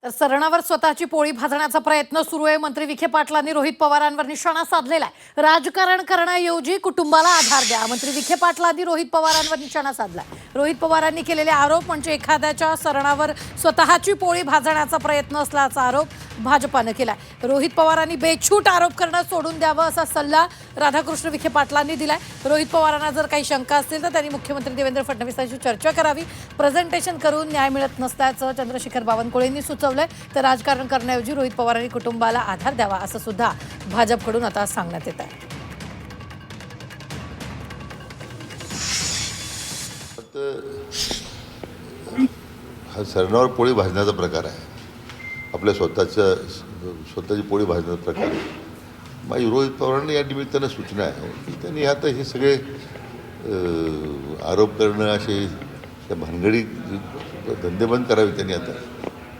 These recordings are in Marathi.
तर सरणावर स्वतःची पोळी भाजण्याचा प्रयत्न सुरू आहे। मंत्री विखे पाटलांनी रोहित पवारांवर निशाणा साधलेला आहे। राजकारण करण्याऐवजी कुटुंबाला आधार द्या, मंत्री विखे पाटलांनी रोहित पवारांवर निशाणा साधला। रोहित पवारांनी केलेले आरोप म्हणजे एखाद्याच्या सरणावर स्वतःची पोळी भाजण्याचा प्रयत्न असल्याचा आरोप भाजपाने केला। रोहित पवारांनी बेछूट आरोप करणं सोडून द्यावं असा सल्ला राधाकृष्ण विखे पाटलांनी दिलाय। रोहित पवारांना जर काही शंका असतील तर त्यांनी मुख्यमंत्री देवेंद्र फडणवीसांशी चर्चा करावी, प्रेझेंटेशन करून न्याय मिळत नसल्याचं चंद्रशेखर बावनकुळेंनी सुचवलंय। तर राजकारण करण्याऐवजी रोहित पवारांनी कुटुंबाला आधार द्यावा असं सुद्धा भाजपकडून आता सांगण्यात येत आहे। हा सरणावर पोळी भाजण्याचा प्रकार आहे। आपल्या स्वतःची पोळी भाजण्याचा प्रकार आहे। माझी रोहित पवारांना या निमित्तानं सूचना आहे की त्यांनी आता हे सगळे आरोप करणं, असे त्या भानगडी धंदे बंद करावे। त्यांनी आता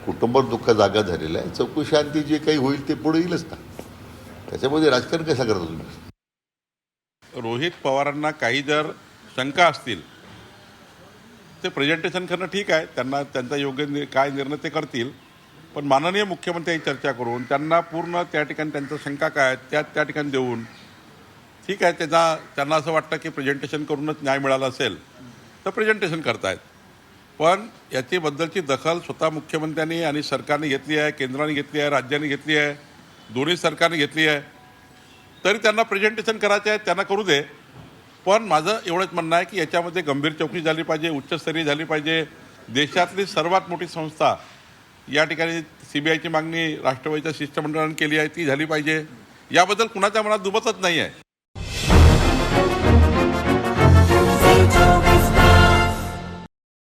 कुटुंबावर दुःख जागा झालेला आहे। चौकशी अंती जे काही होईल ते पुढे येईलच ना, त्याच्यामध्ये राजकारण कसं करता तुम्ही? रोहित पवारांना काही जर शंका असतील ते प्रेझेंटेशन करणं ठीक आहे, त्यांना त्यांचा योग्य काय निर्णय ते करतील। पण माननीय मुख्यमंत्र्यांची चर्चा करून त्यांना पूर्ण त्या ठिकाणी त्यांच्या शंका काय त्या ठिकाणी देऊन ठीक आहे, त्यांना असं वाटतं की प्रेझेंटेशन करूनच न्याय मिळाला असेल तर प्रेझेंटेशन करतायत। पण याची बद्दलची दखल स्वतः मुख्यमंत्र्यांनी आणि सरकारने घेतली आहे, केंद्राने घेतली आहे, राज्याने घेतली आहे, दोन्ही सरकारने घेतली आहे। तरी त्यांना प्रेझेंटेशन करायचं आहे, त्यांना करू दे। पण माझं एवढंच म्हणणं आहे की याच्यामध्ये गंभीर चौकशी झाली पाहिजे, उच्चस्तरीय झाली पाहिजे। देशातली सर्वात मोठी संस्था या ठिकाणी CBIची मागणी राष्ट्रवादीच्या शिष्टमंडळाने केली आहे, ती झाली पाहिजे। याबद्दल कुणाच्या मनात दुमतच नाही आहे।